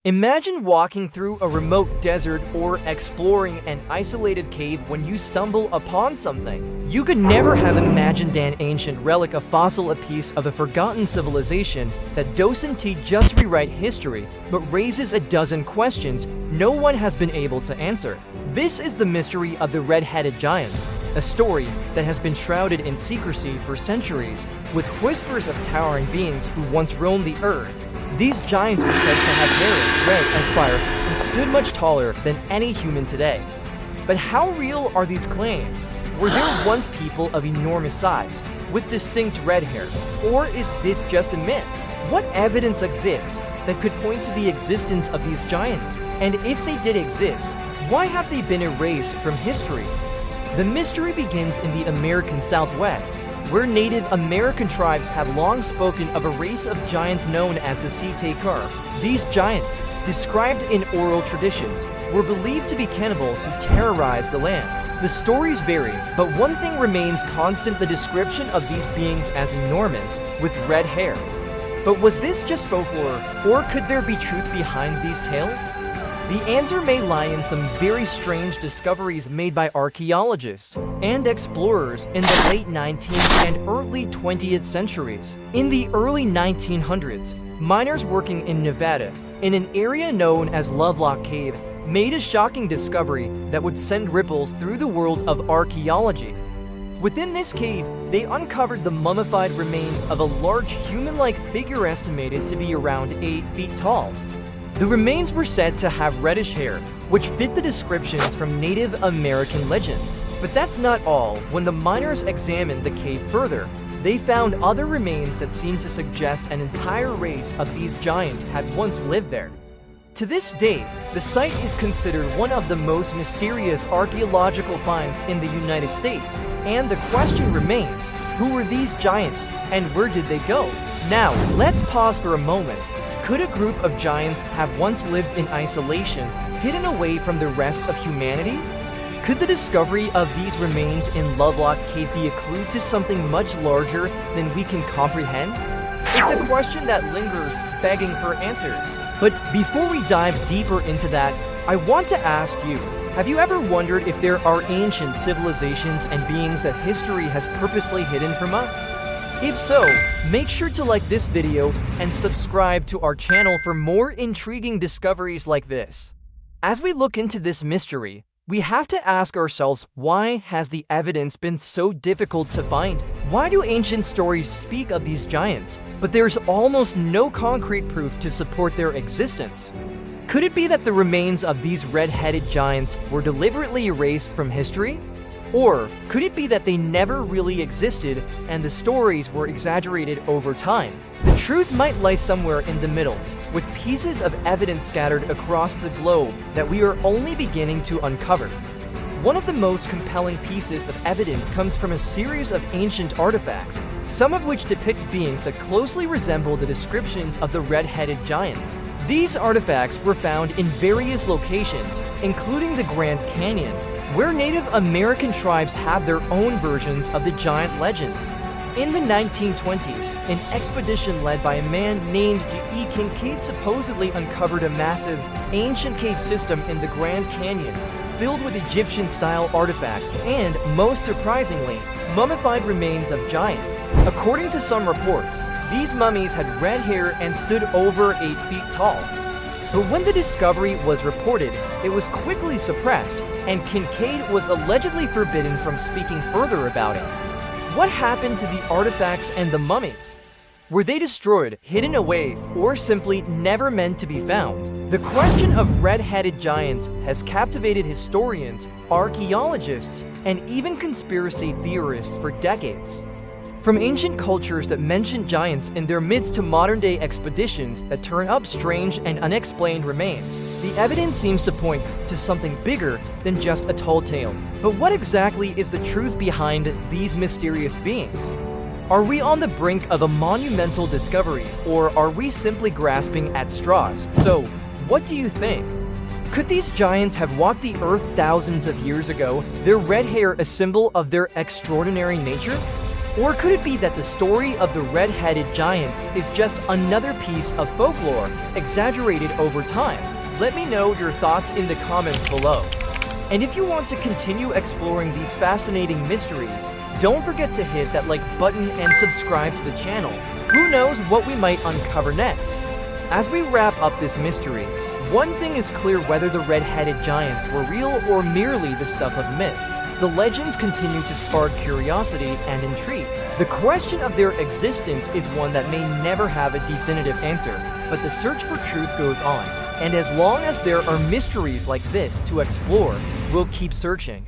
Imagine walking through a remote desert or exploring an isolated cave when you stumble upon something. You could never have imagined an ancient relic, a fossil, a piece of a forgotten civilization that doesn't just rewrite history, but raises a dozen questions no one has been able to answer. This is the mystery of the red-headed giants, a story that has been shrouded in secrecy for centuries, with whispers of towering beings who once roamed the earth. These giants were said to have hair red as fire and stood much taller than any human today. But how real are these claims? Were there once people of enormous size, with distinct red hair? Or is this just a myth? What evidence exists that could point to the existence of these giants? And if they did exist, why have they been erased from history? The mystery begins in the American Southwest, where Native American tribes have long spoken of a race of giants known as the Sea-Taker. These giants, described in oral traditions, were believed to be cannibals who terrorized the land. The stories vary, but one thing remains constant: the description of these beings as enormous, with red hair. But was this just folklore, or could there be truth behind these tales? The answer may lie in some very strange discoveries made by archaeologists and explorers in the late 19th and early 20th centuries. In the early 1900s, miners working in Nevada, in an area known as Lovelock Cave, made a shocking discovery that would send ripples through the world of archaeology. Within this cave, they uncovered the mummified remains of a large human-like figure estimated to be around 8 feet tall. The remains were said to have reddish hair, which fit the descriptions from Native American legends. But that's not all. When the miners examined the cave further, they found other remains that seemed to suggest an entire race of these giants had once lived there. To this day, the site is considered one of the most mysterious archaeological finds in the United States, and the question remains, who were these giants and where did they go? Now, let's pause for a moment. Could a group of giants have once lived in isolation, hidden away from the rest of humanity? Could the discovery of these remains in Lovelock Cave be a clue to something much larger than we can comprehend? It's a question that lingers, begging for answers. But before we dive deeper into that, I want to ask you, have you ever wondered if there are ancient civilizations and beings that history has purposely hidden from us? If so, make sure to like this video and subscribe to our channel for more intriguing discoveries like this. As we look into this mystery, we have to ask ourselves, why has the evidence been so difficult to find? Why do ancient stories speak of these giants, but there's almost no concrete proof to support their existence? Could it be that the remains of these red-headed giants were deliberately erased from history? Or could it be that they never really existed and the stories were exaggerated over time? The truth might lie somewhere in the middle, with pieces of evidence scattered across the globe that we are only beginning to uncover. One of the most compelling pieces of evidence comes from a series of ancient artifacts, some of which depict beings that closely resemble the descriptions of the red-headed giants. These artifacts were found in various locations, including the Grand Canyon, where Native American tribes have their own versions of the giant legend. In the 1920s, an expedition led by a man named G.E. Kincaid supposedly uncovered a massive, ancient cave system in the Grand Canyon, filled with Egyptian-style artifacts and, most surprisingly, mummified remains of giants. According to some reports, these mummies had red hair and stood over 8 feet tall. But when the discovery was reported, it was quickly suppressed, and Kincaid was allegedly forbidden from speaking further about it. What happened to the artifacts and the mummies? Were they destroyed, hidden away, or simply never meant to be found? The question of red-headed giants has captivated historians, archaeologists, and even conspiracy theorists for decades. From ancient cultures that mention giants in their midst to modern-day expeditions that turn up strange and unexplained remains, the evidence seems to point to something bigger than just a tall tale. But what exactly is the truth behind these mysterious beings? Are we on the brink of a monumental discovery, or are we simply grasping at straws? So, what do you think? Could these giants have walked the earth thousands of years ago, their red hair a symbol of their extraordinary nature? Or could it be that the story of the red-headed giants is just another piece of folklore, exaggerated over time? Let me know your thoughts in the comments below. And if you want to continue exploring these fascinating mysteries, don't forget to hit that like button and subscribe to the channel. Who knows what we might uncover next? As we wrap up this mystery, one thing is clear: whether the red-headed giants were real or merely the stuff of myth, the legends continue to spark curiosity and intrigue. The question of their existence is one that may never have a definitive answer, but the search for truth goes on. And as long as there are mysteries like this to explore, we'll keep searching.